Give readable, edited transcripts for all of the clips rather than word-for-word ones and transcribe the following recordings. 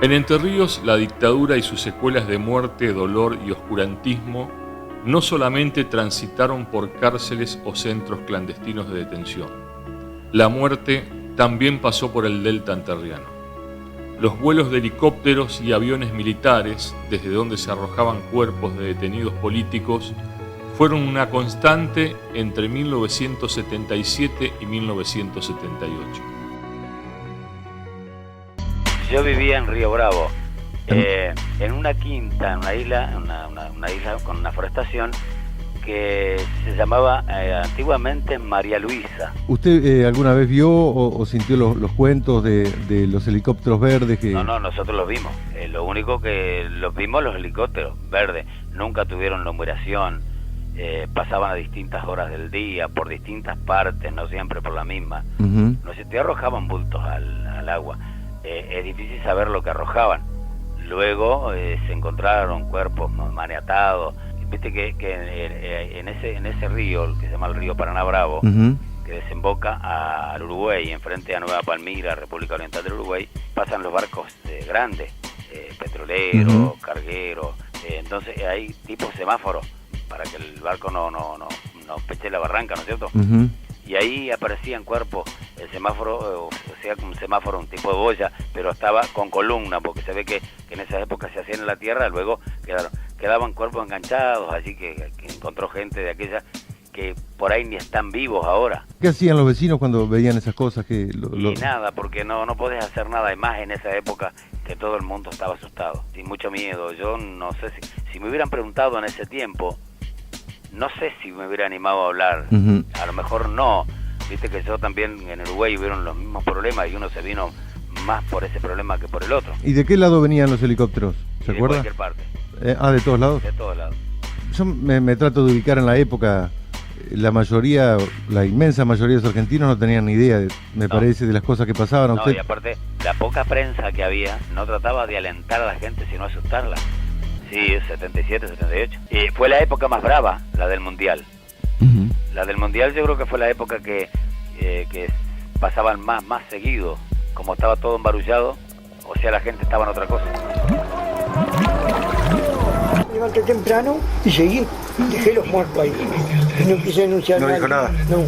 En Entre Ríos, la dictadura y sus secuelas de muerte, dolor y oscurantismo no solamente transitaron por cárceles o centros clandestinos de detención. La muerte también pasó por el delta entrerriano. Los vuelos de helicópteros y aviones militares, desde donde se arrojaban cuerpos de detenidos políticos, fueron una constante entre 1977 y 1978. Yo vivía en Río Bravo, en una quinta, en una isla con una forestación que se llamaba antiguamente María Luisa. ¿Usted alguna vez vio o sintió los cuentos de los helicópteros verdes? No, nosotros los vimos. Lo único que los vimos, los helicópteros verdes. Nunca tuvieron numeración, pasaban a distintas horas del día, por distintas partes, no siempre por la misma. Uh-huh. No sé, te arrojaban bultos al agua. Es difícil saber lo que arrojaban. Luego se encontraron cuerpos maniatados. Viste que en ese río, que se llama el río Paraná Bravo, uh-huh, que desemboca al Uruguay, enfrente a Nueva Palmira, República Oriental del Uruguay, pasan los barcos grandes, petroleros, uh-huh, cargueros. Entonces hay tipo semáforos para que el barco no peche la barranca, ¿no es cierto? Uh-huh. Y ahí aparecían cuerpos, el semáforo, o sea, un semáforo, un tipo de boya, pero estaba con columna, porque se ve que en esa época se hacían en la tierra, luego quedaban cuerpos enganchados, así que encontró gente de aquella que por ahí ni están vivos ahora. ¿Qué hacían los vecinos cuando veían esas cosas? Y nada, porque no podés hacer nada, además en esa época que todo el mundo estaba asustado, sin mucho miedo. Yo no sé si me hubieran preguntado en ese tiempo, no sé si me hubiera animado a hablar. Uh-huh. A lo mejor no. Viste que yo también en Uruguay hubieron los mismos problemas y uno se vino más por ese problema que por el otro. ¿Y de qué lado venían los helicópteros? ¿Se acuerda? De cualquier parte. ¿De todos lados? De todos lados. Yo me trato de ubicar en la época. La inmensa mayoría de los argentinos no tenían ni idea, parece, de las cosas que pasaban. No, y aparte, la poca prensa que había no trataba de alentar a la gente, sino asustarla. Sí, 77, 78. Y fue la época más brava, la del Mundial. Uh-huh. La del Mundial yo creo que fue la época que pasaban más seguido. Como estaba todo embarullado, o sea, la gente estaba en otra cosa. Me levanté temprano y seguí. Dejé los muertos ahí. Y no quise denunciar nada. ¿No dijo nada? No.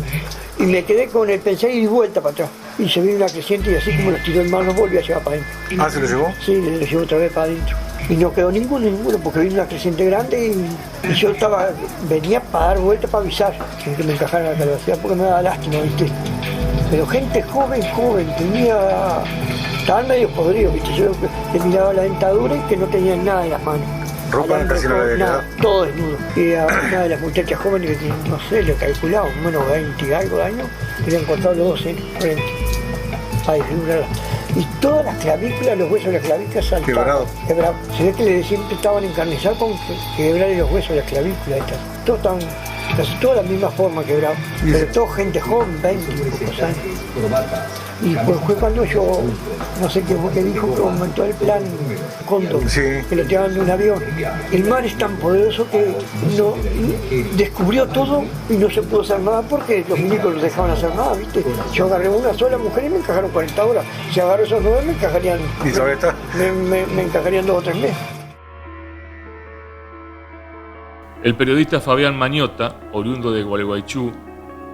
Y me quedé con el pensar y di vuelta para atrás. Y se vino una creciente y así como los tiró el mar, los volvió a llevar para adentro. ¿Ah, se lo llevó? Sí, lo llevó otra vez para adentro. Y no quedó ninguno, porque vino una creciente grande y yo venía para dar vuelta para avisar que me encajara la velocidad porque me daba lástima, ¿viste? Pero gente joven, estaban medio podridos, ¿viste? Yo que miraba la dentadura y que no tenían nada en las manos. ¿Ropa casi no le nada, todo desnudo. Y a una de las muchachas jóvenes que no sé, le calculaba, menos 20 y algo de años, le habían cortado los 12 frente. Para desfigurarla. Y todas las clavículas, los huesos de las clavículas saltaban. Quebrado. Se ve que siempre estaban encarnizados con quebrarle los huesos de las clavículas. Todos estaban, casi toda la misma forma quebrados. Pero todo gente joven, 20 y pocos años. Y pues fue cuando yo, no sé qué fue que dijo, que aumentó el plan Cóndor, sí, que lo tiraban de un avión. El mar es tan poderoso que descubrió todo y no se pudo hacer nada porque los milicos no dejaban hacer nada, ¿viste? Yo agarré una sola mujer y me encajaron 40 horas. Si agarro esos 9 me encajarían. ¿Y todavía está? Me encajarían 2 o 3 meses. El periodista Fabián Mañota, oriundo de Gualeguaychú,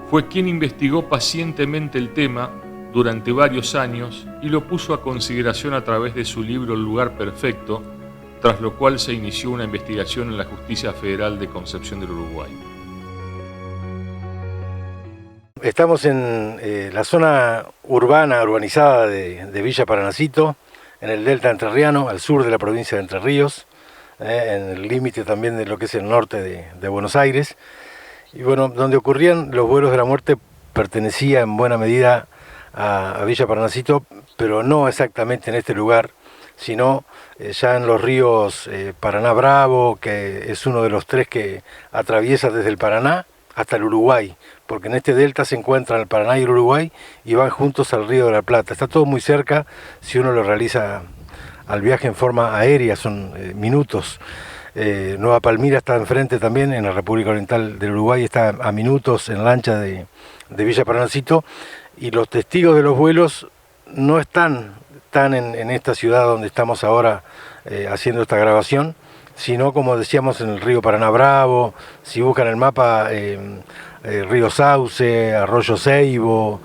fue quien investigó pacientemente el tema durante varios años y lo puso a consideración a través de su libro El lugar perfecto, tras lo cual se inició una investigación en la Justicia Federal de Concepción del Uruguay. Estamos en la zona urbanizada de Villa Paranacito, en el delta entrerriano, al sur de la provincia de Entre Ríos, en el límite también de lo que es el norte de Buenos Aires. Y bueno, donde ocurrían los vuelos de la muerte pertenecía en buena medida a Villa Paranacito, pero no exactamente en este lugar, sino ya en los ríos Paraná Bravo, que es uno de los 3 que atraviesa desde el Paraná hasta el Uruguay, porque en este delta se encuentran el Paraná y el Uruguay y van juntos al Río de la Plata. Está todo muy cerca si uno lo realiza al viaje en forma aérea, son minutos. Nueva Palmira está enfrente también, en la República Oriental del Uruguay, está a minutos en lancha de Villa Paranacito, y los testigos de los vuelos no están están en esta ciudad donde estamos ahora haciendo esta grabación, sino como decíamos en el río Paraná Bravo, si buscan el mapa, río Sauce, arroyo Seibo,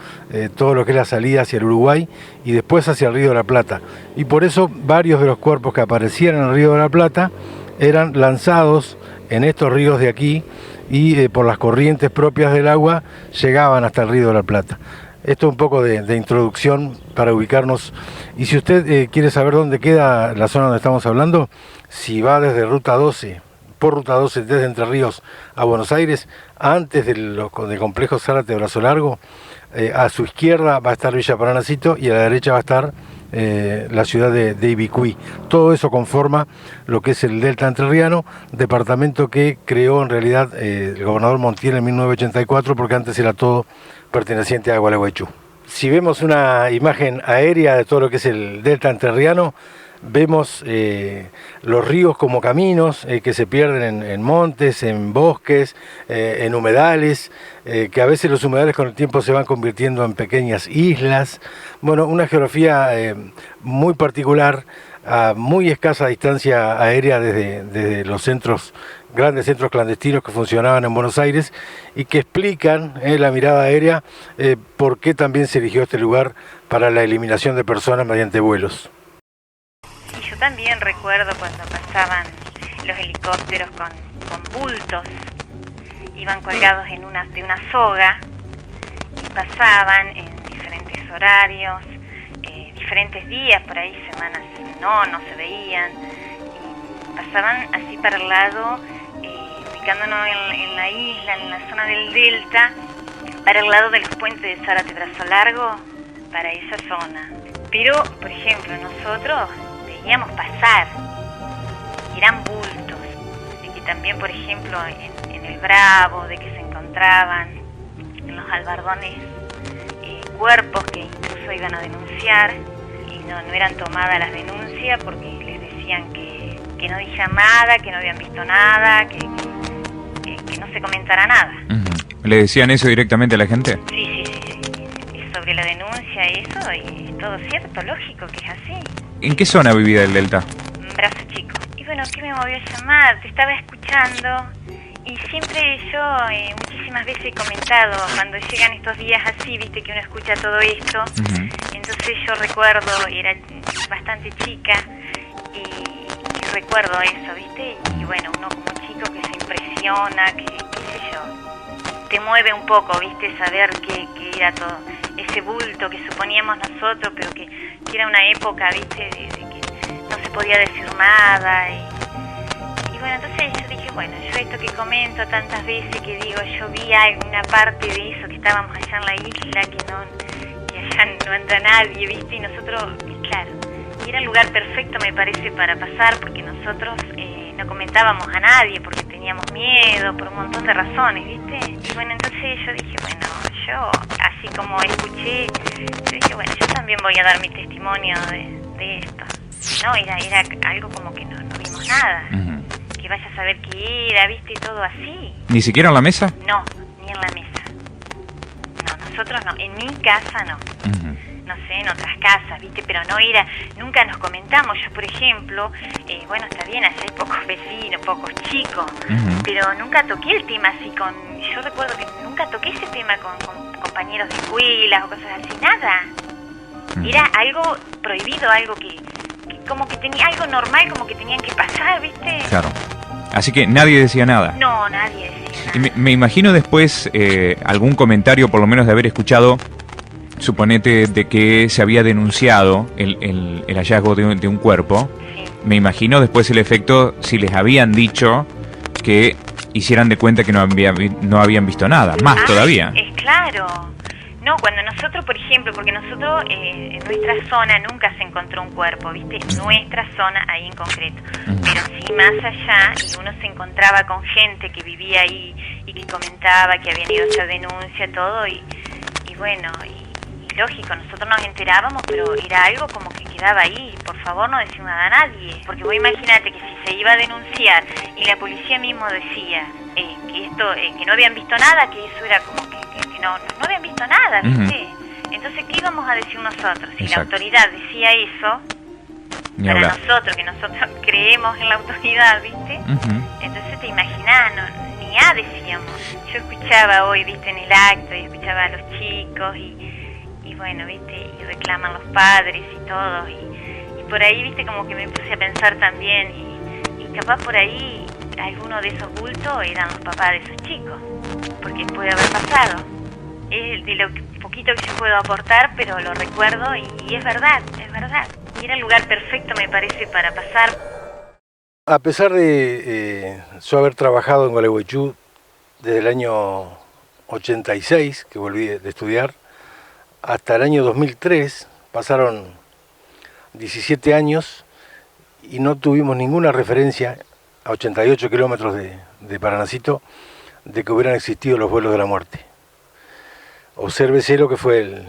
todo lo que es la salida hacia el Uruguay y después hacia el río de la Plata. Y por eso varios de los cuerpos que aparecían en el río de la Plata eran lanzados en estos ríos de aquí y por las corrientes propias del agua llegaban hasta el río de la Plata. Esto es un poco de introducción para ubicarnos. Y si usted quiere saber dónde queda la zona donde estamos hablando, si va desde Ruta 12, por Ruta 12 desde Entre Ríos a Buenos Aires, antes del complejo Zárate Brazo Largo, a su izquierda va a estar Villa Paranacito y a la derecha va a estar la ciudad de Ibicuí. Todo eso conforma lo que es el Delta Entrerriano, departamento que creó en realidad el gobernador Montiel en 1984, porque antes era todo perteneciente a Gualeguaychú. Si vemos una imagen aérea de todo lo que es el Delta Entrerriano, vemos los ríos como caminos que se pierden en montes, en bosques, en humedales, que a veces los humedales con el tiempo se van convirtiendo en pequeñas islas. Bueno, una geografía muy particular, a muy escasa distancia aérea desde los grandes centros clandestinos que funcionaban en Buenos Aires y que explican la mirada aérea por qué también se eligió este lugar para la eliminación de personas mediante vuelos. Yo también recuerdo cuando pasaban los helicópteros con bultos, iban colgados de una soga y pasaban en diferentes horarios, diferentes días, por ahí semanas no se veían, y pasaban así para el lado, ubicándonos en la isla, en la zona del delta, para el lado de los puentes de Zárate Brazo Largo, para esa zona. Pero, por ejemplo, nosotros veíamos pasar, eran bultos, de que también, por ejemplo, en el Bravo, de que se encontraban en los albardones cuerpos que incluso iban a denunciar y no eran tomadas las denuncias porque les decían que no dijeran nada, que no habían visto nada, que no se comentara nada. ¿Le decían eso directamente a la gente? Sí. Y sobre la denuncia, eso, y todo cierto, lógico que es así. ¿En qué zona vivía el Delta? Brazo Chico. Y bueno, ¿qué me movió a llamar? Te estaba escuchando y siempre yo muchísimas veces he comentado, cuando llegan estos días así, viste que uno escucha todo esto, entonces yo recuerdo, era bastante chica y recuerdo eso, viste, y bueno, uno como chico que se impresiona, que qué sé yo, te mueve un poco, viste, saber que era todo ese bulto que suponíamos nosotros, pero que era una época, viste, de que no se podía decir nada y bueno, entonces yo dije, bueno, yo esto que comento tantas veces, que digo, yo vi alguna parte de eso, que estábamos allá en la isla, que allá no anda nadie, viste, y nosotros, claro, y era el lugar perfecto, me parece, para pasar, porque nosotros no comentábamos a nadie, porque teníamos miedo, por un montón de razones, viste, y bueno, entonces yo dije, bueno, yo, así como escuché, yo dije, bueno, yo también voy a dar mi testimonio de esto. No, era algo como que no vimos nada. Que vaya a saber qué era, viste, y todo así. ¿Ni siquiera en la mesa? No, ni en la mesa. No, nosotros no, en mi casa no. No sé, en otras casas, viste, pero no era, nunca nos comentamos. Yo, por ejemplo, bueno, está bien, allá hay pocos vecinos, pocos chicos, pero nunca toqué el tema así yo recuerdo que nunca toqué ese tema con compañeros de escuelas o cosas así, nada. Era algo prohibido, algo que como que tenía algo normal, como que tenían que pasar, ¿viste? Claro. Así que nadie decía nada. No, nadie decía nada. Me imagino después algún comentario, por lo menos de haber escuchado, suponete, de que se había denunciado el hallazgo de un cuerpo. Sí. Me imagino después el efecto, si les habían dicho que hicieran de cuenta que no habían visto nada, más todavía. Es claro. No, cuando nosotros, por ejemplo, porque nosotros en nuestra zona nunca se encontró un cuerpo, ¿viste? Nuestra zona ahí en concreto. Pero sí más allá, y uno se encontraba con gente que vivía ahí y que comentaba que habían ido a hacer denuncia, todo, y bueno, y lógico, nosotros nos enterábamos, pero era algo como que quedaba ahí, por favor no decir nada a nadie. Porque vos imagínate que si se iba a denunciar y la policía mismo decía que esto, que no habían visto nada, que eso era como que no habían visto nada, ¿viste? Entonces, ¿qué íbamos a decir nosotros? Si la Exacto. autoridad decía eso, Ni para hablar. nosotros, que nosotros creemos en la autoridad, ¿viste? Ujú. Entonces te imaginás, ni A decíamos. Yo escuchaba hoy, ¿viste? En el acto, y escuchaba a los chicos, y bueno, ¿viste? Y reclaman los padres y todo, y por ahí, ¿viste? Como que me puse a pensar también, y capaz por ahí alguno de esos bultos eran los papás de esos chicos, porque puede haber pasado. Es de lo poquito que yo puedo aportar, pero lo recuerdo y es verdad, es verdad. Y era el lugar perfecto, me parece, para pasar. A pesar de yo haber trabajado en Gualeguaychú desde el año 86, que volví de estudiar, hasta el año 2003, pasaron 17 años y no tuvimos ninguna referencia a 88 kilómetros de Paranacito de que hubieran existido los vuelos de la muerte. Obsérvese lo que fue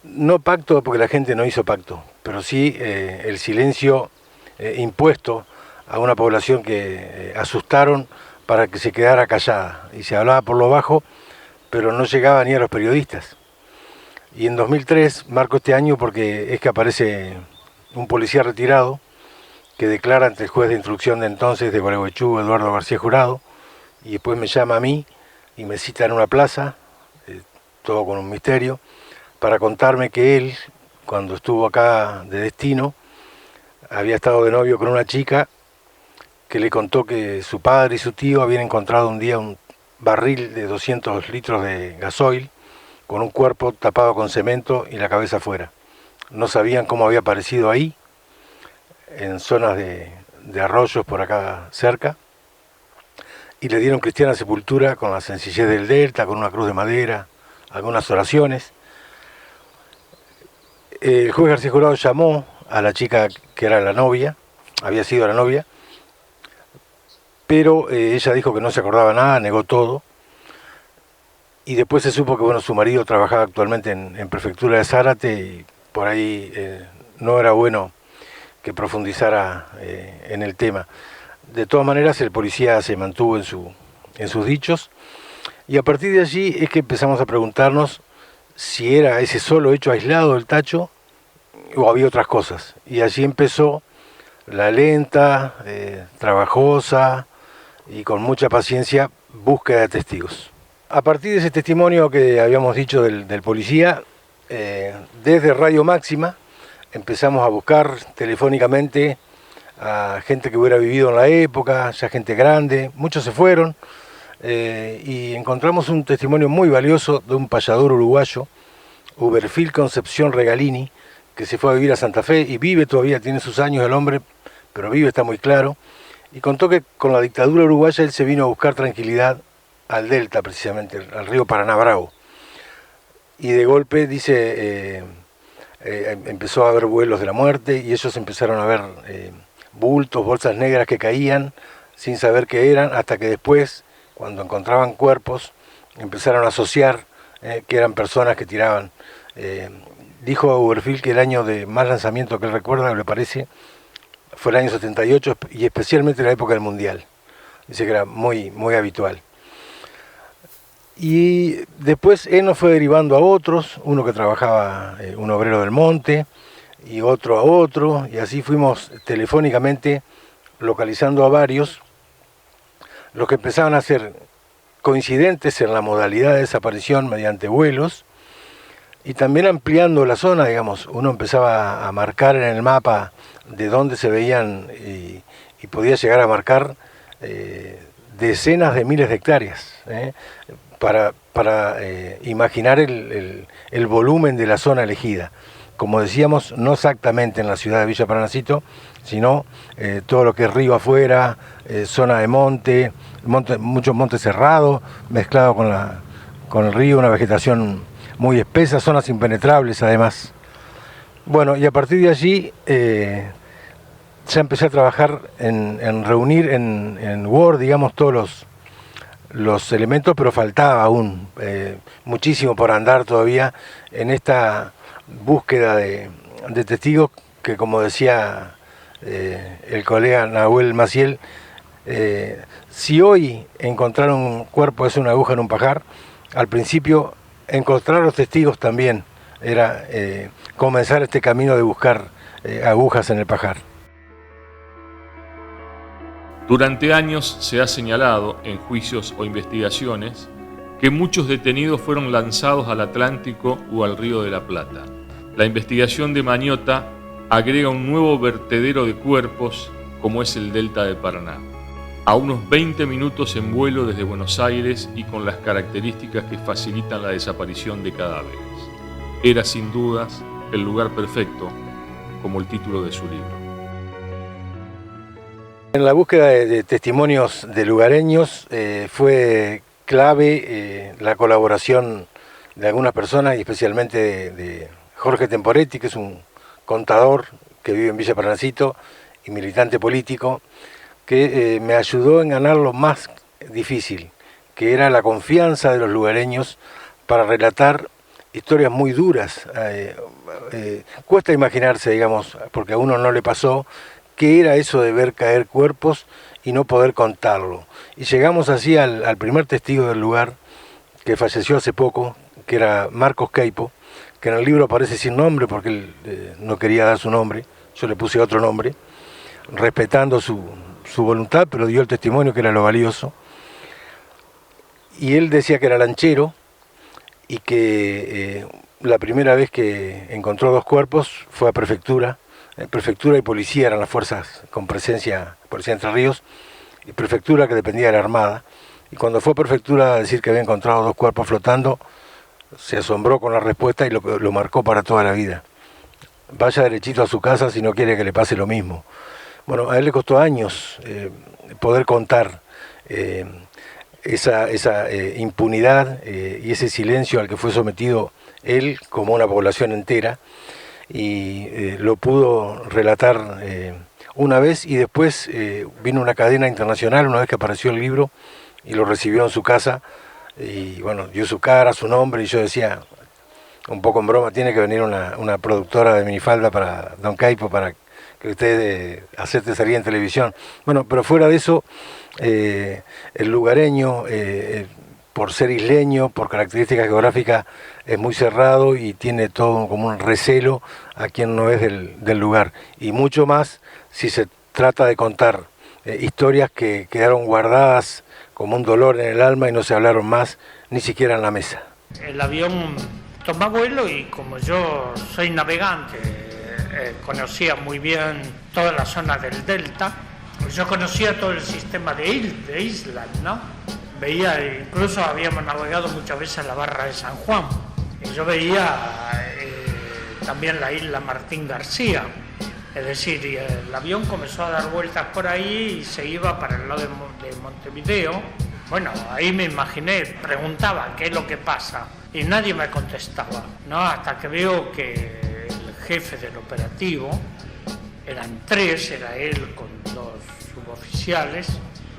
no pacto, porque la gente no hizo pacto, pero sí el silencio impuesto a una población que asustaron para que se quedara callada. Y se hablaba por lo bajo, pero no llegaba ni a los periodistas. Y en 2003, marco este año porque es que aparece un policía retirado que declara ante el juez de instrucción de entonces de Gualeguaychú, Eduardo García Jurado, y después me llama a mí y me cita en una plaza, todo con un misterio, para contarme que él, cuando estuvo acá de destino, había estado de novio con una chica que le contó que su padre y su tío habían encontrado un día un barril de 200 litros de gasoil con un cuerpo tapado con cemento y la cabeza afuera. No sabían cómo había aparecido ahí, en zonas de arroyos por acá cerca, y le dieron cristiana sepultura con la sencillez del Delta, con una cruz de madera, algunas oraciones. El juez García Jurado llamó a la chica que era la novia, había sido la novia, pero ella dijo que no se acordaba nada, negó todo, y después se supo que bueno, su marido trabajaba actualmente en Prefectura de Zárate y por ahí no era bueno que profundizara en el tema. De todas maneras, el policía se mantuvo en sus dichos, y a partir de allí es que empezamos a preguntarnos si era ese solo hecho aislado del tacho o había otras cosas. Y allí empezó la lenta, trabajosa y con mucha paciencia búsqueda de testigos. A partir de ese testimonio que habíamos dicho del policía, desde Radio Máxima empezamos a buscar telefónicamente a gente que hubiera vivido en la época, ya gente grande, muchos se fueron, y encontramos un testimonio muy valioso de un payador uruguayo, Uberfil Concepción Regalini, que se fue a vivir a Santa Fe y vive todavía, tiene sus años el hombre, pero vive, está muy claro, y contó que con la dictadura uruguaya él se vino a buscar tranquilidad al Delta, precisamente, al río Paraná Bravo. Y de golpe, dice, empezó a haber vuelos de la muerte y ellos empezaron a ver bultos, bolsas negras que caían sin saber qué eran, hasta que después, cuando encontraban cuerpos, empezaron a asociar que eran personas que tiraban. Dijo a Uberfil que el año de más lanzamiento que él recuerda, le parece, fue el año 78 y especialmente la época del Mundial. Dice que era muy, muy habitual. Y después él nos fue derivando a otros, uno que trabajaba, un obrero del monte, y otro a otro, y así fuimos telefónicamente localizando a varios, los que empezaban a ser coincidentes en la modalidad de desaparición mediante vuelos, y también ampliando la zona, digamos, uno empezaba a marcar en el mapa de dónde se veían y podía llegar a marcar decenas de miles de hectáreas, para imaginar el volumen de la zona elegida. Como decíamos, no exactamente en la ciudad de Villa Paranacito, sino todo lo que es río afuera, zona de monte, muchos montes cerrados, mezclado con el río, una vegetación muy espesa, zonas impenetrables además. Bueno, y a partir de allí ya empecé a trabajar en reunir en Word, digamos, todos los elementos, pero faltaba aún muchísimo por andar todavía en esta búsqueda de testigos que, como decía el colega Nahuel Maciel, si hoy encontrar un cuerpo es una aguja en un pajar, al principio encontrar los testigos también era comenzar este camino de buscar agujas en el pajar. Durante años se ha señalado, en juicios o investigaciones, que muchos detenidos fueron lanzados al Atlántico o al Río de la Plata. La investigación de Mañota agrega un nuevo vertedero de cuerpos, como es el Delta de Paraná, a unos 20 minutos en vuelo desde Buenos Aires y con las características que facilitan la desaparición de cadáveres. Era sin dudas el lugar perfecto, como el título de su libro. En la búsqueda de testimonios de lugareños fue clave la colaboración de algunas personas y especialmente de Jorge Temporetti, que es un contador que vive en Villa Paranacito y militante político, que me ayudó en ganar lo más difícil, que era la confianza de los lugareños para relatar historias muy duras. Cuesta imaginarse, digamos, porque a uno no le pasó, qué era eso de ver caer cuerpos y no poder contarlo. Y llegamos así al primer testigo del lugar, que falleció hace poco, que era Marcos Queipo, que en el libro aparece sin nombre porque él no quería dar su nombre, yo le puse otro nombre, respetando su voluntad, pero dio el testimonio, que era lo valioso. Y él decía que era lanchero y que la primera vez que encontró 2 cuerpos fue a prefectura y policía eran las fuerzas con presencia, policía de Entre Ríos, y prefectura que dependía de la Armada. Y cuando fue a prefectura a decir que había encontrado 2 cuerpos flotando, se asombró con la respuesta y lo marcó para toda la vida. Vaya derechito a su casa si no quiere que le pase lo mismo. Bueno, a él le costó años poder contar esa impunidad y ese silencio al que fue sometido él como una población entera, y lo pudo relatar una vez, y después vino una cadena internacional una vez que apareció el libro y lo recibió en su casa y bueno, dio su cara, su nombre, y yo decía un poco en broma, tiene que venir una productora de minifalda para Don Queipo para que usted hacerte salir en televisión. Bueno, pero fuera de eso, el lugareño, por ser isleño, por características geográficas, es muy cerrado y tiene todo como un recelo a quien no es del lugar. Y mucho más si se trata de contar historias que quedaron guardadas como un dolor en el alma y no se hablaron más, ni siquiera en la mesa. El avión toma vuelo y como yo soy navegante, conocía muy bien toda la zona del delta, yo conocía todo el sistema de islas, ¿no? Veía, incluso habíamos navegado muchas veces en la barra de San Juan, y yo veía también la isla Martín García, es decir, y el avión comenzó a dar vueltas por ahí y se iba para el lado de Montevideo. Bueno, ahí me imaginé, preguntaba qué es lo que pasa y nadie me contestaba, ¿no? Hasta que veo que el jefe del operativo, eran 3, era él con 2 suboficiales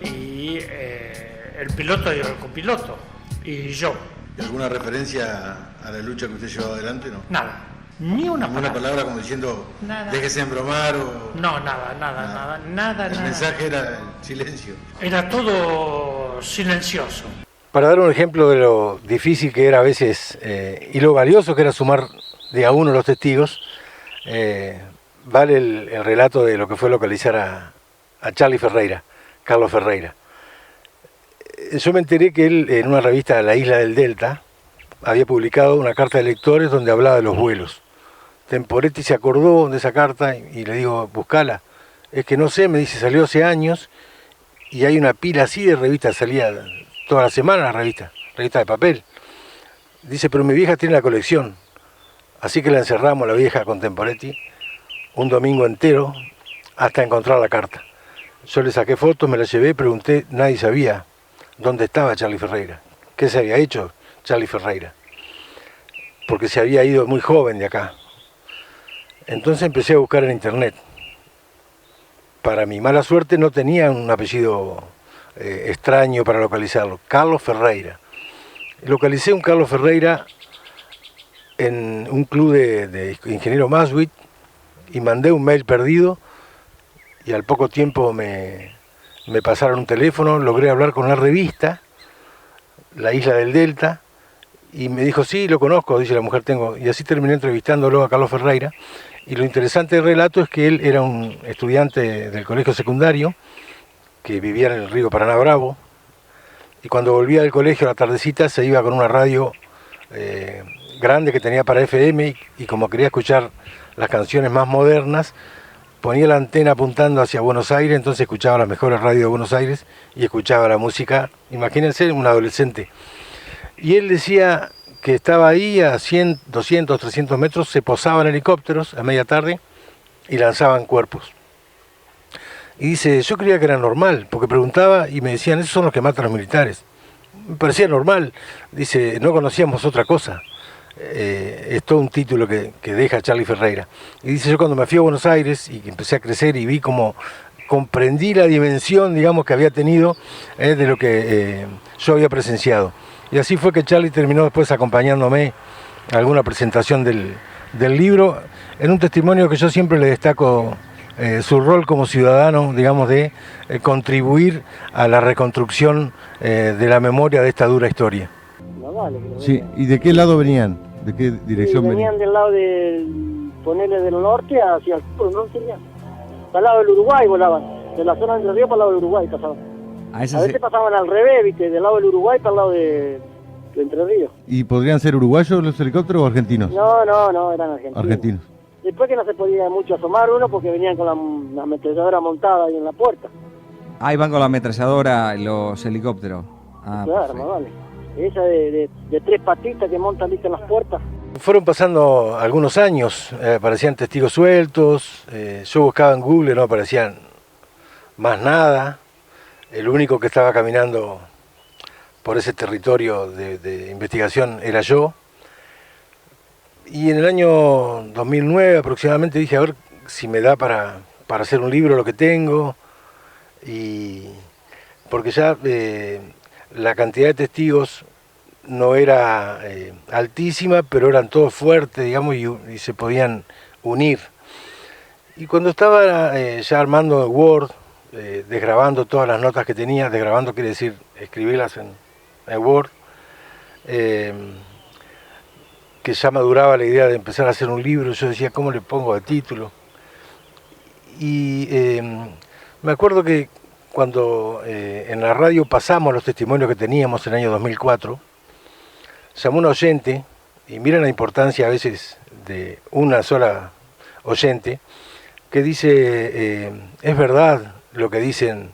y el piloto y el copiloto y yo. ¿Y alguna referencia a la lucha que usted llevó adelante? No. Nada, ni una palabra como diciendo nada. Déjese embromar o... No, nada. El mensaje era el silencio. Era todo silencioso. Para dar un ejemplo de lo difícil que era a veces y lo valioso que era sumar de a uno los testigos, vale el relato de lo que fue localizar a Charlie Ferreira, Carlos Ferreira. Yo me enteré que él, en una revista de La Isla del Delta, había publicado una carta de lectores donde hablaba de los vuelos. Temporetti se acordó de esa carta y le digo, buscala. Es que no sé, me dice, salió hace años y hay una pila así de revistas, salía toda la semana la revista de papel. Dice, pero mi vieja tiene la colección. Así que la encerramos, la vieja, con Temporetti, un domingo entero hasta encontrar la carta. Yo le saqué fotos, me la llevé, pregunté, nadie sabía dónde estaba Charlie Ferreira, qué se había hecho Charlie Ferreira, porque se había ido muy joven de acá. Entonces empecé a buscar en internet. Para mi mala suerte no tenía un apellido extraño para localizarlo, Carlos Ferreira. Localicé un Carlos Ferreira en un club de ingeniero Maswit y mandé un mail perdido y al poco tiempo me pasaron un teléfono, logré hablar con la revista La Isla del Delta Y me dijo, sí, lo conozco, dice la mujer, tengo. Y así terminé entrevistándolo a Carlos Ferreira. Y lo interesante del relato es que él era un estudiante del colegio secundario, que vivía en el río Paraná Bravo. Y cuando volvía del colegio a la tardecita se iba con una radio grande que tenía para FM y como quería escuchar las canciones más modernas, ponía la antena apuntando hacia Buenos Aires, entonces escuchaba las mejores radios de Buenos Aires y escuchaba la música, imagínense, un adolescente. Y él decía que estaba ahí a 100, 200, 300 metros, se posaban helicópteros a media tarde y lanzaban cuerpos. Y dice, yo creía que era normal, porque preguntaba y me decían, esos son los que matan a los militares. Me parecía normal, dice, no conocíamos otra cosa. Es todo un título que deja Charly Ferreira. Y dice, yo cuando me fui a Buenos Aires y empecé a crecer y vi como comprendí la dimensión, digamos, que había tenido de lo que yo había presenciado. Y así fue que Charly terminó después acompañándome a alguna presentación del libro, en un testimonio que yo siempre le destaco su rol como ciudadano, digamos, de contribuir a la reconstrucción de la memoria de esta dura historia. Sí, ¿y de qué lado venían? ¿De qué dirección venían? Del lado ponerle del norte hacia el sur, ¿no? Al lado del Uruguay volaban, de la zona de Entre Ríos para el lado del Uruguay pasaban. A veces pasaban al revés, ¿viste? Del lado del Uruguay para el lado de Entre Ríos. ¿Y podrían ser uruguayos los helicópteros o argentinos? No, eran argentinos. Argentinos. Después que no se podía mucho asomar uno porque venían con la ametralladora montada ahí en la puerta. Ahí van con la ametralladora los helicópteros. Claro, más vale. Esa de 3 patitas que montan, ¿viste? En las puertas. Fueron pasando algunos años, aparecían testigos sueltos, yo buscaba en Google, no aparecían más nada. El único que estaba caminando por ese territorio de investigación era yo. Y en el año 2009 aproximadamente dije, a ver si me da para hacer un libro lo que tengo. Y porque ya la cantidad de testigos no era altísima, pero eran todos fuertes, digamos, y se podían unir. Y cuando estaba ya armando el Word, desgrabando todas las notas que tenía, desgrabando quiere decir escribirlas en Word, que ya maduraba la idea de empezar a hacer un libro, yo decía, ¿cómo le pongo de título? Y me acuerdo que cuando en la radio pasamos los testimonios que teníamos en el año 2004, llamó un oyente, y miren la importancia a veces de una sola oyente, que dice, es verdad lo que dicen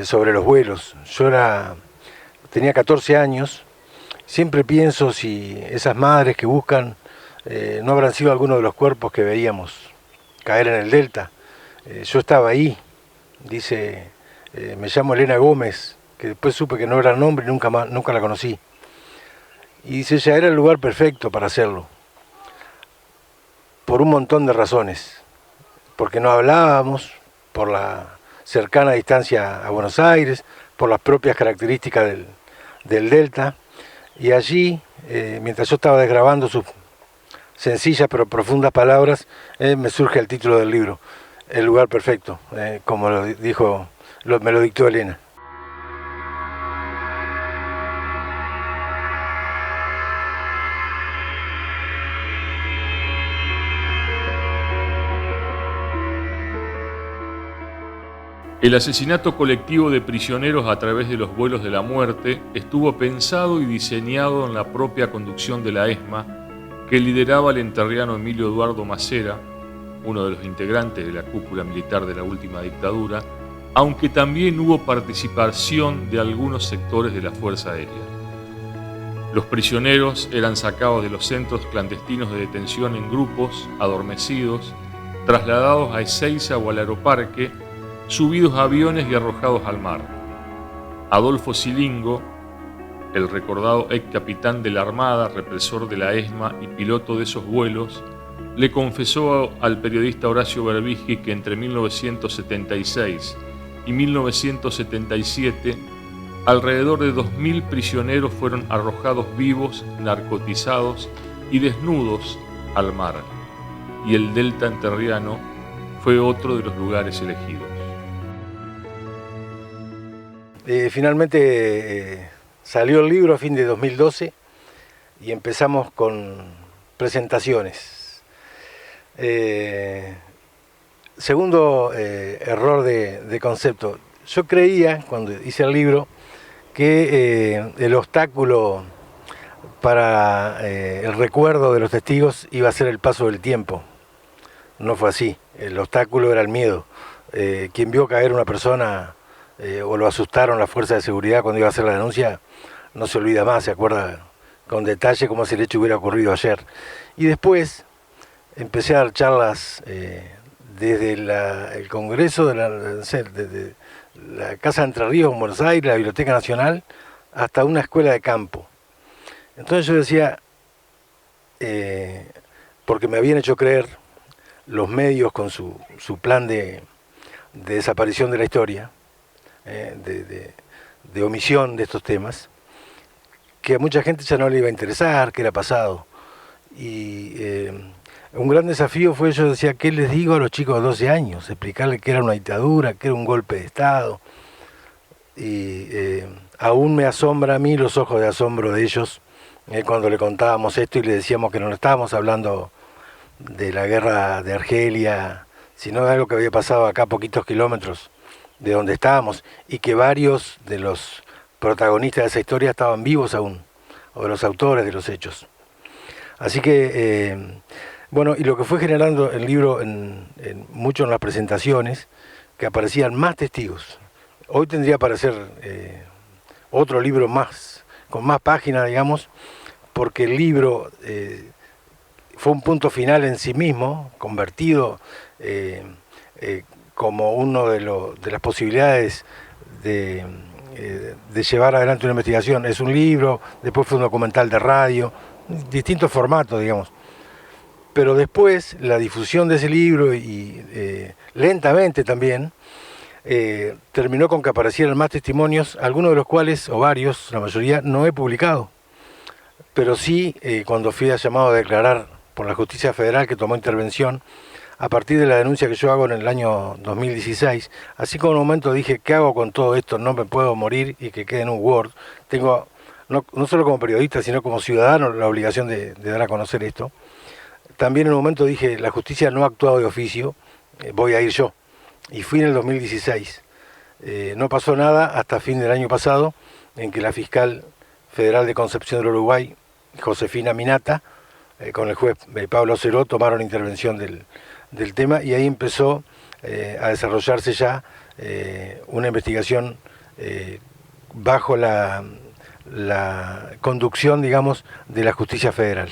sobre los vuelos. Yo tenía 14 años, siempre pienso si esas madres que buscan no habrán sido algunos de los cuerpos que veíamos caer en el Delta. Yo estaba ahí, dice, me llamo Elena Gómez, que después supe que no era el nombre y nunca la conocí. Y dice, ya era el lugar perfecto para hacerlo, por un montón de razones, porque no hablábamos, por la cercana distancia a Buenos Aires, por las propias características del Delta, y allí, mientras yo estaba desgrabando sus sencillas pero profundas palabras, me surge el título del libro, El lugar perfecto, como lo dijo, me lo dictó Elena. El asesinato colectivo de prisioneros a través de los vuelos de la muerte estuvo pensado y diseñado en la propia conducción de la ESMA, que lideraba el entrerriano Emilio Eduardo Macera, uno de los integrantes de la cúpula militar de la última dictadura, aunque también hubo participación de algunos sectores de la Fuerza Aérea. Los prisioneros eran sacados de los centros clandestinos de detención en grupos, adormecidos, trasladados a Ezeiza o al Aeroparque, subidos a aviones y arrojados al mar. Adolfo Silingo, el recordado ex capitán de la Armada, represor de la ESMA y piloto de esos vuelos, le confesó al periodista Horacio Berbisky que entre 1976 y 1977 alrededor de 2.000 prisioneros fueron arrojados vivos, narcotizados y desnudos al mar, y el Delta entrerriano fue otro de los lugares elegidos. Finalmente salió el libro a fin de 2012 y empezamos con presentaciones. Segundo error de concepto. Yo creía, cuando hice el libro, que el obstáculo para el recuerdo de los testigos iba a ser el paso del tiempo. No fue así. El obstáculo era el miedo. Quien vio caer una persona o lo asustaron las fuerzas de seguridad cuando iba a hacer la denuncia, no se olvida más, se acuerda con detalle como si el hecho hubiera ocurrido ayer. Y después empecé a dar charlas desde el Congreso de la Casa de Entre Ríos en Buenos Aires, la Biblioteca Nacional, hasta una escuela de campo. Entonces yo decía, porque me habían hecho creer los medios con su plan de desaparición de la historia, de omisión de estos temas, que a mucha gente ya no le iba a interesar, que era pasado. Y un gran desafío fue, yo decía, ¿qué les digo a los chicos de 12 años? Explicarles que era una dictadura, que era un golpe de Estado. Y aún me asombra a mí los ojos de asombro de ellos cuando le contábamos esto y le decíamos que no estábamos hablando de la guerra de Argelia, sino de algo que había pasado acá a poquitos kilómetros de donde estábamos, y que varios de los protagonistas de esa historia estaban vivos aún, o de los autores de los hechos. Así que, bueno, y lo que fue generando el libro mucho en las presentaciones, que aparecían más testigos. Hoy tendría para aparecer otro libro más, con más páginas, digamos, porque el libro fue un punto final en sí mismo, convertido como uno de las posibilidades de llevar adelante una investigación. Es un libro, después fue un documental de radio, distintos formatos, digamos. Pero después la difusión de ese libro y lentamente también terminó con que aparecieran más testimonios, algunos de los cuales, o varios, la mayoría, no he publicado. Pero sí, cuando fui llamado a declarar por la Justicia Federal, que tomó intervención, a partir de la denuncia que yo hago en el año 2016, así como en un momento dije, ¿qué hago con todo esto? No me puedo morir y que quede en un Word. Tengo, no solo como periodista, sino como ciudadano, la obligación de dar a conocer esto. También en un momento dije, la justicia no ha actuado de oficio, voy a ir yo. Y fui en el 2016. No pasó nada hasta fin del año pasado, en que la fiscal federal de Concepción del Uruguay, Josefina Minata, con el juez Pablo Ceró, tomaron intervención del tema, y ahí empezó a desarrollarse ya una investigación bajo la conducción, digamos, de la Justicia Federal.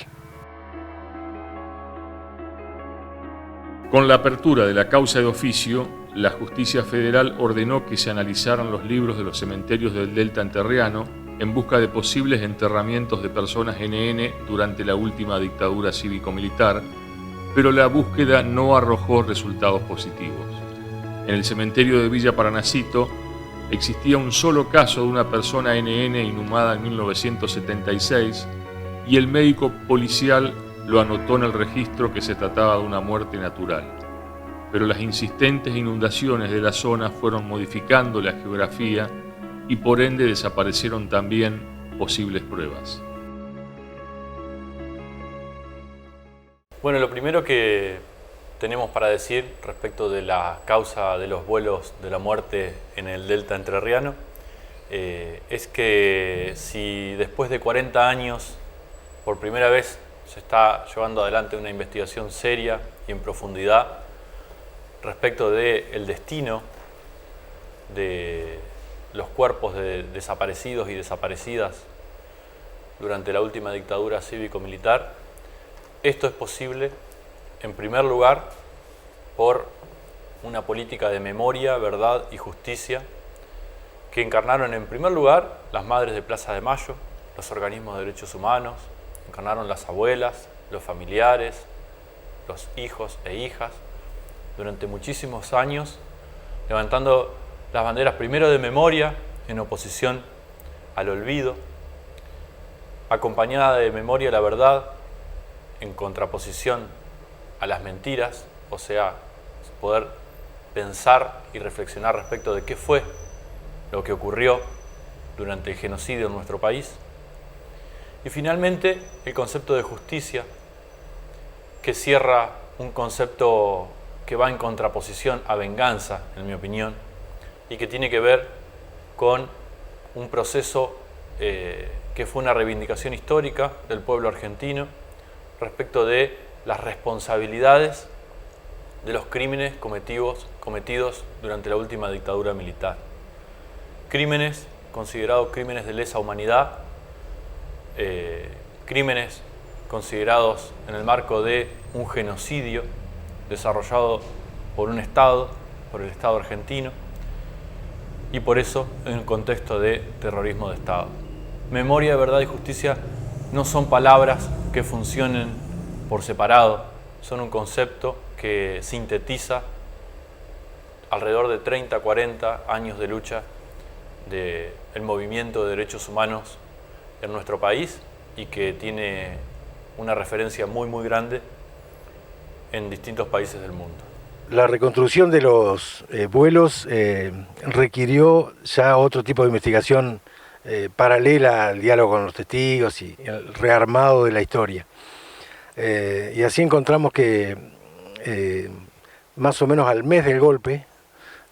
Con la apertura de la causa de oficio, la Justicia Federal ordenó que se analizaran los libros de los cementerios del Delta Entrerriano en busca de posibles enterramientos de personas NN durante la última dictadura cívico-militar, pero la búsqueda no arrojó resultados positivos. En el cementerio de Villa Paranacito existía un solo caso de una persona NN inhumada en 1976 y el médico policial lo anotó en el registro que se trataba de una muerte natural. Pero las insistentes inundaciones de la zona fueron modificando la geografía y por ende desaparecieron también posibles pruebas. Bueno, lo primero que tenemos para decir respecto de la causa de los vuelos de la muerte en el Delta Entrerriano es que si después de 40 años por primera vez se está llevando adelante una investigación seria y en profundidad respecto del destino de los cuerpos de desaparecidos y desaparecidas durante la última dictadura cívico-militar, esto es posible, en primer lugar, por una política de memoria, verdad y justicia que encarnaron en primer lugar las madres de Plaza de Mayo, los organismos de derechos humanos, encarnaron las abuelas, los familiares, los hijos e hijas, durante muchísimos años, levantando las banderas primero de memoria en oposición al olvido, acompañada de memoria a la verdad en contraposición a las mentiras, o sea, poder pensar y reflexionar respecto de qué fue lo que ocurrió durante el genocidio en nuestro país. Y finalmente, el concepto de justicia, que cierra un concepto que va en contraposición a venganza, en mi opinión, y que tiene que ver con un proceso que fue una reivindicación histórica del pueblo argentino respecto de las responsabilidades de los crímenes cometidos durante la última dictadura militar. Crímenes considerados crímenes de lesa humanidad, crímenes considerados en el marco de un genocidio desarrollado por un Estado, por el Estado argentino, y por eso en un contexto de terrorismo de Estado. Memoria, verdad y justicia no son palabras que funcionen por separado, son un concepto que sintetiza alrededor de 30, 40 años de lucha del movimiento de derechos humanos en nuestro país y que tiene una referencia muy, muy grande en distintos países del mundo. La reconstrucción de los vuelos requirió ya otro tipo de investigación paralela al diálogo con los testigos y el rearmado de la historia. Y así encontramos que más o menos al mes del golpe,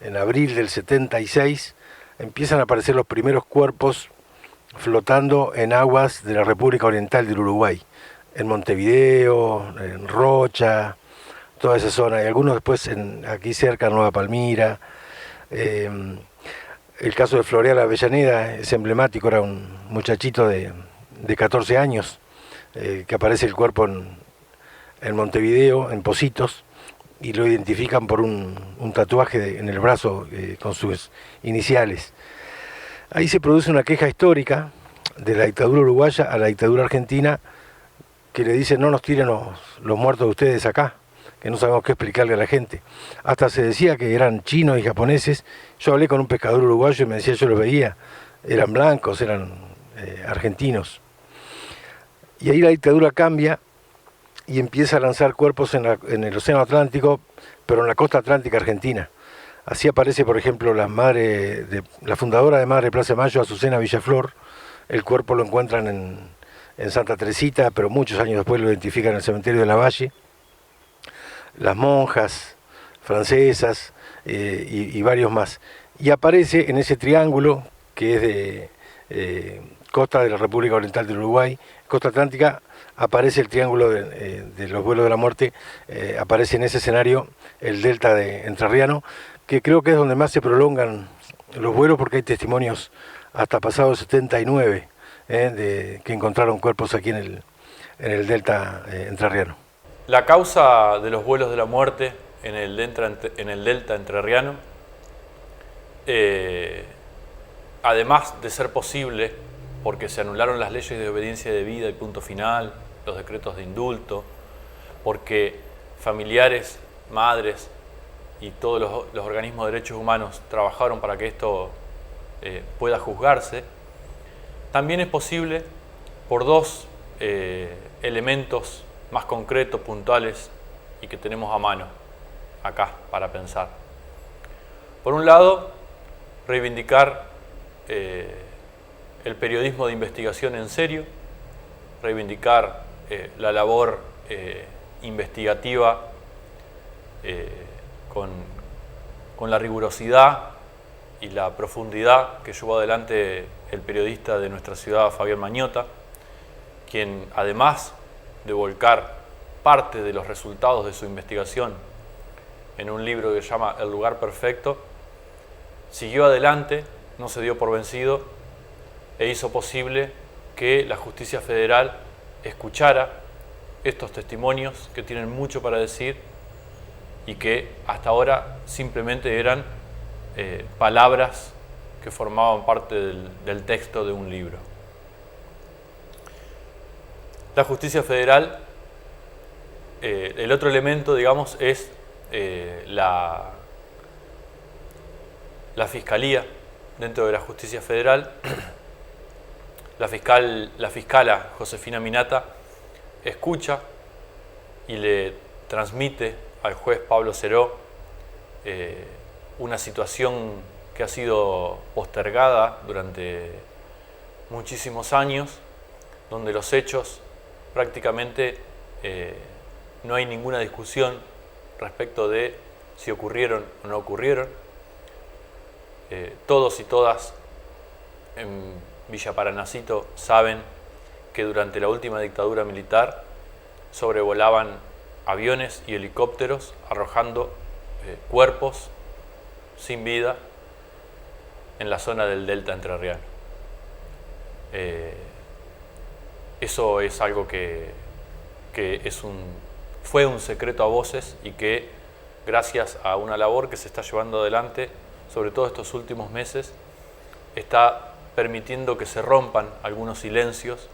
en abril del 76, empiezan a aparecer los primeros cuerpos flotando en aguas de la República Oriental del Uruguay, en Montevideo, en Rocha, toda esa zona, y algunos después aquí cerca, en Nueva Palmira. El caso de Floreal Avellaneda es emblemático, era un muchachito de 14 años, que aparece el cuerpo en Montevideo, en Positos, y lo identifican por un tatuaje en el brazo con sus iniciales. Ahí se produce una queja histórica de la dictadura uruguaya a la dictadura argentina, que le dicen: no nos tiren los muertos de ustedes acá, que no sabemos qué explicarle a la gente. Hasta se decía que eran chinos y japoneses. Yo hablé con un pescador uruguayo y me decía, yo los veía, eran blancos, eran argentinos. Y ahí la dictadura cambia y empieza a lanzar cuerpos en el Océano Atlántico, pero en la costa atlántica argentina. Así aparece, por ejemplo, la fundadora de Madre Plaza de Mayo, Azucena Villaflor. El cuerpo lo encuentran en Santa Teresita, pero muchos años después lo identifican en el cementerio de la Valle. Las monjas francesas y varios más. Y aparece en ese triángulo que es de costa de la República Oriental del Uruguay, costa atlántica, aparece el triángulo de los vuelos de la muerte, aparece en ese escenario el delta de entrerriano, que creo que es donde más se prolongan los vuelos, porque hay testimonios hasta pasado 79 que encontraron cuerpos aquí en el delta entrerriano. La causa de los vuelos de la muerte en el delta entrerriano, además de ser posible porque se anularon las leyes de obediencia debida y punto final, los decretos de indulto, porque familiares, madres y todos los organismos de derechos humanos trabajaron para que esto pueda juzgarse, también es posible por dos elementos más concretos, puntuales y que tenemos a mano acá para pensar. Por un lado, reivindicar el periodismo de investigación en serio, reivindicar la labor investigativa con la rigurosidad y la profundidad que llevó adelante el periodista de nuestra ciudad, Fabián Mañota, quien además de volcar parte de los resultados de su investigación en un libro que se llama El lugar perfecto, siguió adelante, no se dio por vencido e hizo posible que la justicia federal escuchara estos testimonios que tienen mucho para decir y que hasta ahora simplemente eran palabras que formaban parte del texto de un libro. La justicia federal, el otro elemento, digamos, es la fiscalía dentro de la justicia federal. La fiscala Josefina Minata escucha y le transmite al juez Pablo Ceró una situación que ha sido postergada durante muchísimos años donde los hechos prácticamente no hay ninguna discusión respecto de si ocurrieron o no ocurrieron. Todos y todas en Villa Paranacito saben que durante la última dictadura militar sobrevolaban aviones y helicópteros arrojando cuerpos sin vida en la zona del delta entrerriano. Eso es algo que fue un secreto a voces y que gracias a una labor que se está llevando adelante, sobre todo estos últimos meses, está permitiendo que se rompan algunos silencios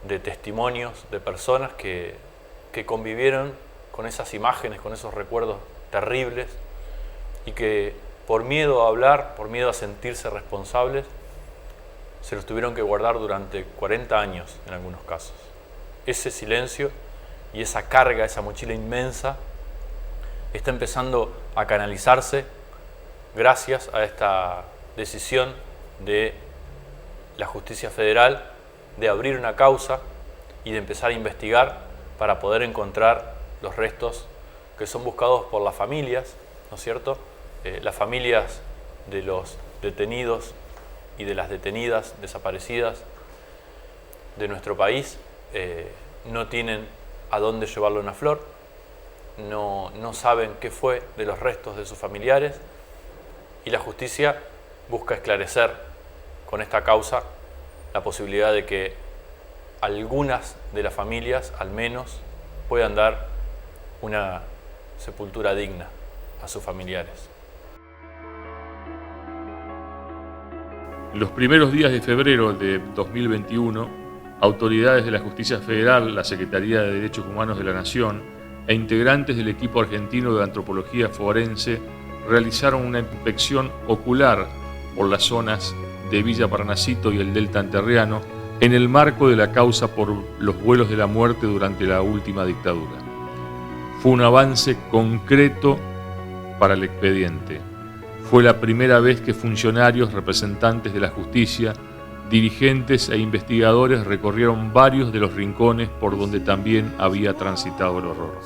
de testimonios de personas que convivieron con esas imágenes, con esos recuerdos terribles y que por miedo a hablar, por miedo a sentirse responsables, se los tuvieron que guardar durante 40 años en algunos casos. Ese silencio y esa carga, esa mochila inmensa, está empezando a canalizarse gracias a esta decisión de la Justicia Federal de abrir una causa y de empezar a investigar para poder encontrar los restos que son buscados por las familias, ¿no es cierto? Las familias de los detenidos y de las detenidas, desaparecidas de nuestro país, no tienen a dónde llevarle una flor, no saben qué fue de los restos de sus familiares, y la justicia busca esclarecer con esta causa la posibilidad de que algunas de las familias, al menos, puedan dar una sepultura digna a sus familiares. Los primeros días de febrero de 2021, autoridades de la Justicia Federal, la Secretaría de Derechos Humanos de la Nación e integrantes del equipo argentino de antropología forense realizaron una inspección ocular por las zonas de Villa Paranacito y el delta entrerriano en el marco de la causa por los vuelos de la muerte durante la última dictadura. Fue un avance concreto para el expediente. Fue la primera vez que funcionarios, representantes de la justicia, dirigentes e investigadores recorrieron varios de los rincones por donde también había transitado el horror.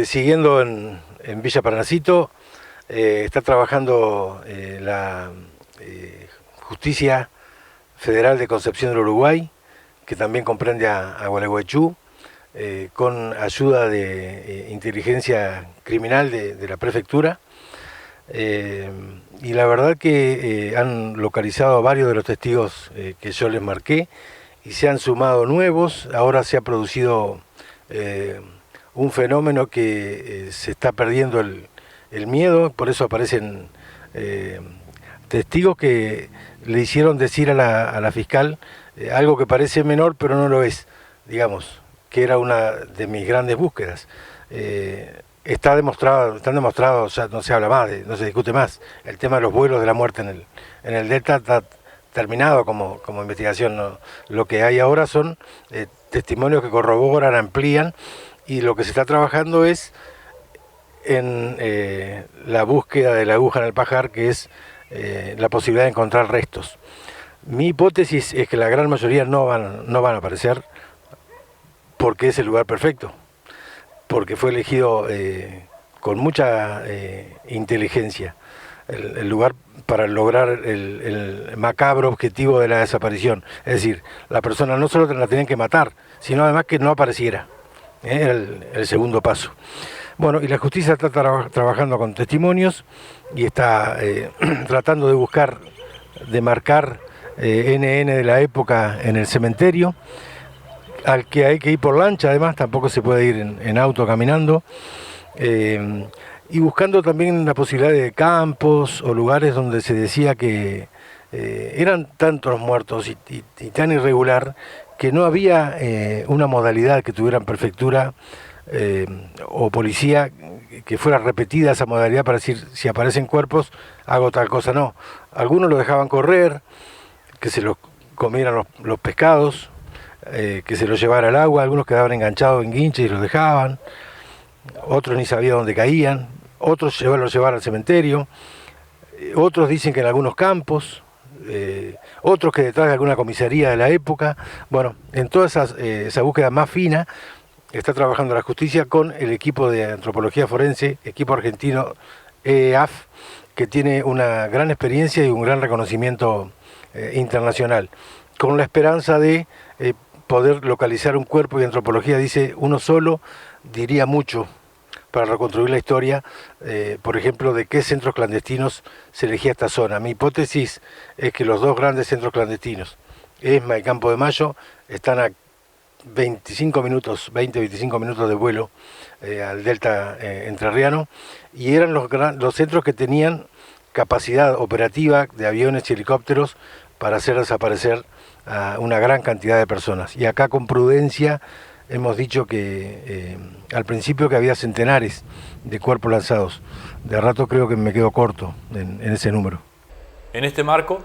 Siguiendo en Villa Paranacito, está trabajando la Justicia Federal de Concepción del Uruguay, que también comprende a Gualeguaychú, con ayuda de inteligencia criminal de la prefectura. Y la verdad que han localizado a varios de los testigos que yo les marqué y se han sumado nuevos. Ahora se ha producido un fenómeno que se está perdiendo el miedo, por eso aparecen testigos que le hicieron decir a la fiscal algo que parece menor pero no lo es, digamos, que era una de mis grandes búsquedas. Están demostrados, ya no se habla más, no se discute más. El tema de los vuelos de la muerte en el delta está terminado como investigación, ¿no? Lo que hay ahora son testimonios que corroboran, amplían, y lo que se está trabajando es en la búsqueda de la aguja en el pajar, que es la posibilidad de encontrar restos. Mi hipótesis es que la gran mayoría no van a aparecer porque es el lugar perfecto, porque fue elegido con mucha inteligencia el lugar para lograr el macabro objetivo de la desaparición. Es decir, la persona no solo la tenían que matar, sino además que no apareciera. Era el segundo paso. Bueno, y la justicia está trabajando con testimonios y está tratando de buscar, de marcar NN de la época en el cementerio, al que hay que ir por lancha, además tampoco se puede ir en auto caminando, y buscando también la posibilidad de campos o lugares donde se decía que eran tantos los muertos y tan irregular que no había una modalidad que tuvieran prefectura o policía que fuera repetida esa modalidad para decir, si aparecen cuerpos, hago tal cosa. No, algunos lo dejaban correr, que se los comieran los pescados, que se los llevara al agua, algunos quedaban enganchados en guinches y los dejaban, otros ni sabían dónde caían, otros los llevaban al cementerio, otros dicen que en algunos campos, otros que detrás de alguna comisaría de la época. Bueno, en toda esa búsqueda más fina está trabajando la justicia con el equipo de antropología forense, equipo argentino EAF, que tiene una gran experiencia y un gran reconocimiento internacional, con la esperanza de poder localizar un cuerpo, y antropología dice uno solo diría mucho para reconstruir la historia, por ejemplo, de qué centros clandestinos se elegía esta zona. Mi hipótesis es que los dos grandes centros clandestinos, ESMA y Campo de Mayo, están a 20-25 minutos de vuelo al delta entrerriano, y eran los centros que tenían capacidad operativa de aviones y helicópteros para hacer desaparecer a una gran cantidad de personas. Y acá con prudencia hemos dicho que al principio que había centenares de cuerpos lanzados. De rato creo que me quedo corto en ese número. En este marco,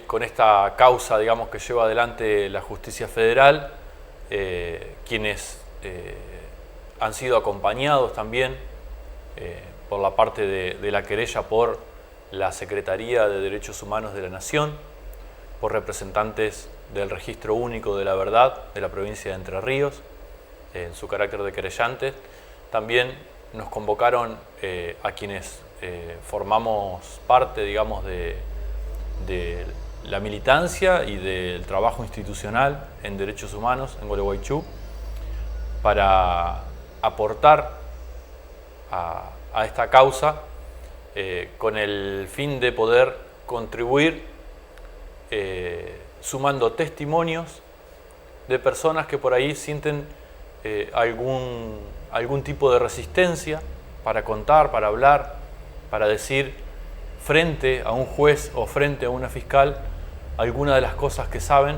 con esta causa, digamos, que lleva adelante la justicia federal, quienes han sido acompañados también por la parte de la querella por la Secretaría de Derechos Humanos de la Nación, por representantes del Registro Único de la Verdad de la provincia de Entre Ríos, en su carácter de querellantes. También nos convocaron a quienes formamos parte, digamos, de la militancia y del trabajo institucional en derechos humanos en Gualeguaychú, para aportar a esta causa con el fin de poder contribuir sumando testimonios de personas que por ahí sienten algún tipo de resistencia para contar, para hablar, para decir frente a un juez o frente a una fiscal alguna de las cosas que saben,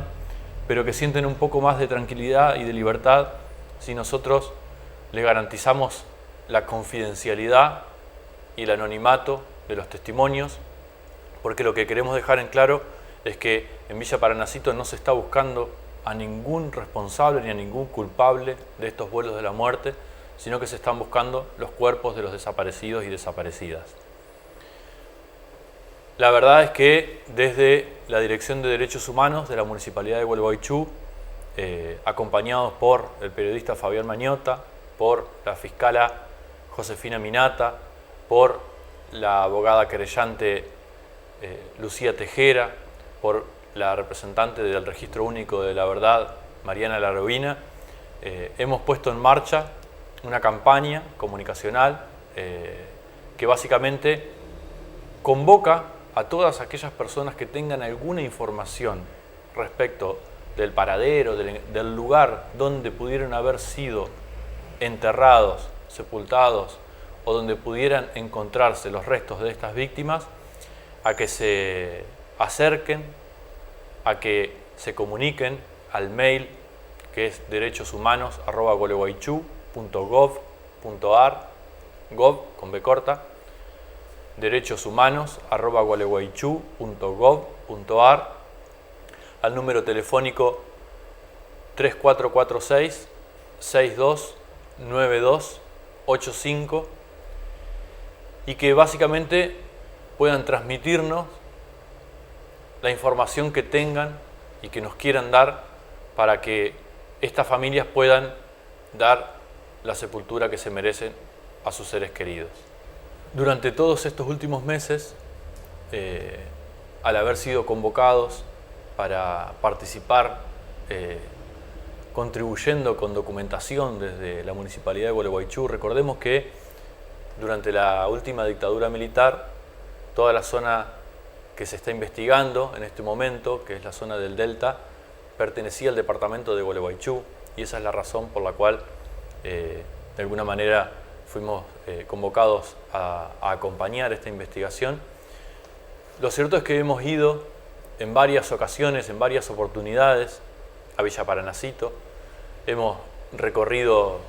pero que sienten un poco más de tranquilidad y de libertad si nosotros les garantizamos la confidencialidad y el anonimato de los testimonios, porque lo que queremos dejar en claro es que en Villa Paranacito no se está buscando a ningún responsable ni a ningún culpable de estos vuelos de la muerte, sino que se están buscando los cuerpos de los desaparecidos y desaparecidas. La verdad es que desde la Dirección de Derechos Humanos de la Municipalidad de Gualeguaychú, acompañados por el periodista Fabián Mañota, por la fiscala Josefina Minata, por la abogada querellante Lucía Tejera, por la representante del Registro Único de la Verdad, Mariana Larobina, hemos puesto en marcha una campaña comunicacional que básicamente convoca a todas aquellas personas que tengan alguna información respecto del paradero, del lugar donde pudieron haber sido enterrados, sepultados, o donde pudieran encontrarse los restos de estas víctimas, a que se acerquen, a que se comuniquen al mail que es derechoshumanos@gualeguaychú.gov.ar, gov con B corta, derechoshumanos@gualeguaychú.gov.ar, al número telefónico 3446 629285, y que básicamente puedan transmitirnos la información que tengan y que nos quieran dar para que estas familias puedan dar la sepultura que se merecen a sus seres queridos. Durante todos estos últimos meses, al haber sido convocados para participar contribuyendo con documentación desde la Municipalidad de Gualeguaychú, recordemos que durante la última dictadura militar, toda la zona que se está investigando en este momento, que es la zona del Delta, pertenecía al departamento de Gualeguaychú, y esa es la razón por la cual de alguna manera fuimos convocados a acompañar esta investigación. Lo cierto es que hemos ido en varias ocasiones, en varias oportunidades, a Villa Paranacito. Hemos recorrido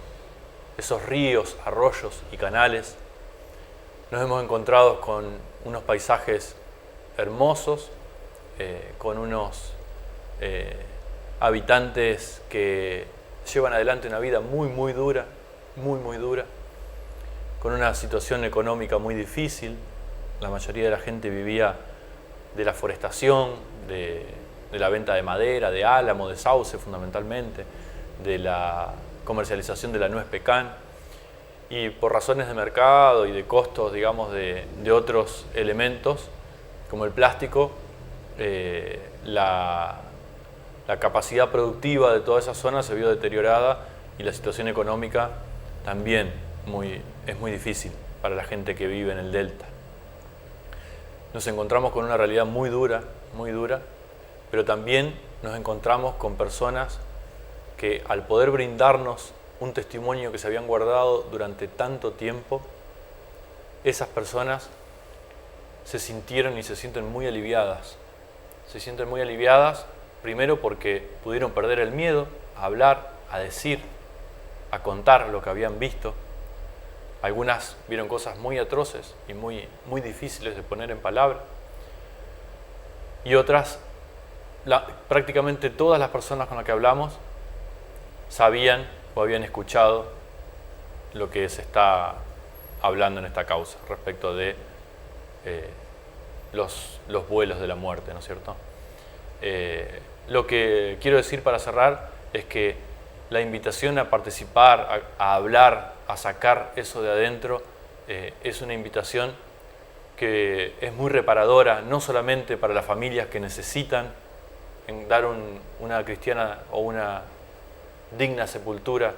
esos ríos, arroyos y canales. Nos hemos encontrado con unos paisajes hermosos, con unos habitantes que llevan adelante una vida muy dura, muy dura, con una situación económica muy difícil, la mayoría de la gente vivía de la forestación, de la venta de madera, de álamo, de sauce fundamentalmente, de la comercialización de la nuez pecan, y por razones de mercado y de costos, digamos, de otros elementos, como el plástico, la capacidad productiva de toda esa zona se vio deteriorada y la situación económica también es muy difícil para la gente que vive en el delta. Nos encontramos con una realidad muy dura, pero también nos encontramos con personas que, al poder brindarnos un testimonio que se habían guardado durante tanto tiempo, esas personas se sintieron y se sienten muy aliviadas. Se sienten muy aliviadas, primero porque pudieron perder el miedo a hablar, a decir, a contar lo que habían visto. Algunas vieron cosas muy atroces y muy difíciles de poner en palabra. Y otras, prácticamente todas las personas con las que hablamos sabían o habían escuchado lo que se está hablando en esta causa respecto de los vuelos de la muerte, ¿no es cierto? Lo que quiero decir para cerrar es que la invitación a participar, a hablar, a sacar eso de adentro, es una invitación que es muy reparadora, no solamente para las familias que necesitan dar una cristiana o una digna sepultura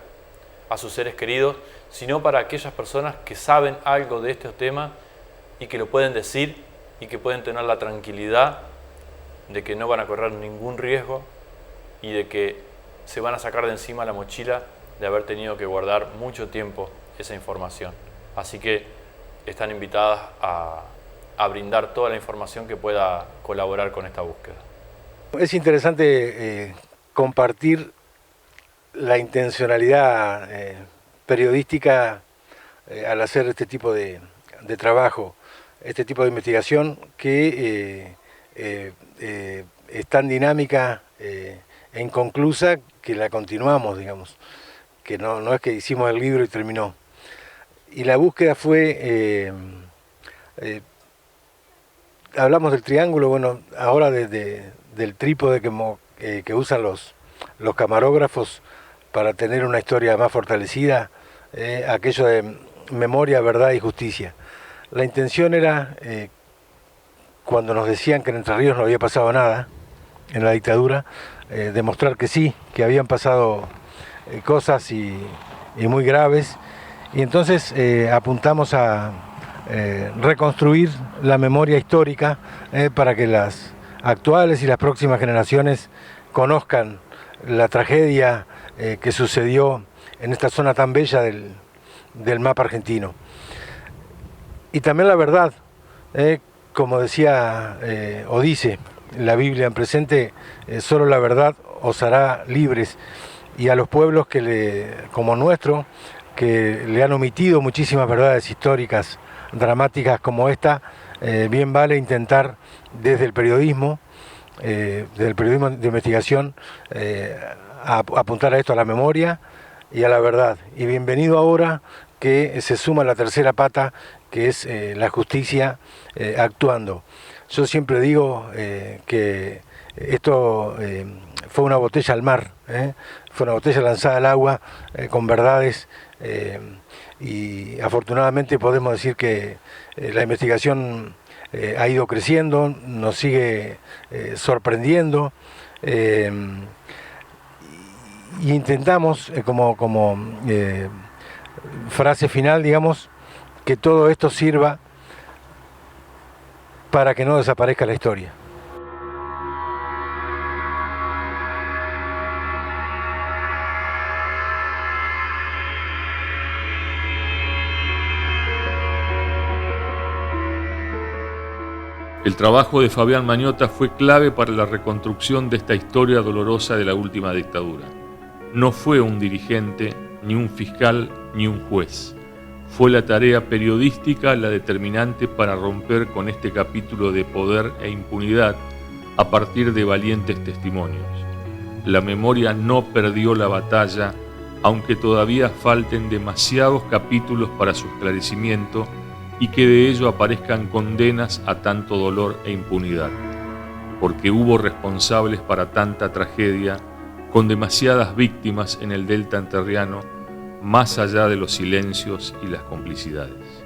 a sus seres queridos, sino para aquellas personas que saben algo de este tema y que lo pueden decir y que pueden tener la tranquilidad de que no van a correr ningún riesgo y de que se van a sacar de encima la mochila de haber tenido que guardar mucho tiempo esa información. Así que están invitadas a brindar toda la información que pueda colaborar con esta búsqueda. Es interesante compartir la intencionalidad periodística al hacer este tipo de trabajo, este tipo de investigación que es tan dinámica e inconclusa que la continuamos, digamos, que no es que hicimos el libro y terminó. Y la búsqueda fue, hablamos del triángulo, bueno, ahora del trípode que usan los camarógrafos para tener una historia más fortalecida, aquello de memoria, verdad y justicia. La intención era, cuando nos decían que en Entre Ríos no había pasado nada en la dictadura, demostrar que sí, que habían pasado cosas y muy graves, y entonces apuntamos a reconstruir la memoria histórica para que las actuales y las próximas generaciones conozcan la tragedia que sucedió en esta zona tan bella del mapa argentino. Y también la verdad, como decía o dice la Biblia en presente, solo la verdad os hará libres. Y a los pueblos como nuestro, que le han omitido muchísimas verdades históricas, dramáticas como esta, bien vale intentar desde el periodismo de investigación, apuntar a esto, a la memoria y a la verdad. Y bienvenido ahora que se suma la tercera pata, que es la justicia actuando. Yo siempre digo que esto fue una botella al mar, fue una botella lanzada al agua con verdades, y afortunadamente podemos decir que la investigación ha ido creciendo, nos sigue sorprendiendo, y intentamos como frase final, digamos, que todo esto sirva para que no desaparezca la historia. El trabajo de Fabián Mañota fue clave para la reconstrucción de esta historia dolorosa de la última dictadura. No fue un dirigente, ni un fiscal, ni un juez. Fue la tarea periodística la determinante para romper con este capítulo de poder e impunidad a partir de valientes testimonios. La memoria no perdió la batalla, aunque todavía falten demasiados capítulos para su esclarecimiento y que de ello aparezcan condenas a tanto dolor e impunidad, porque hubo responsables para tanta tragedia, con demasiadas víctimas en el delta entrerriano, más allá de los silencios y las complicidades.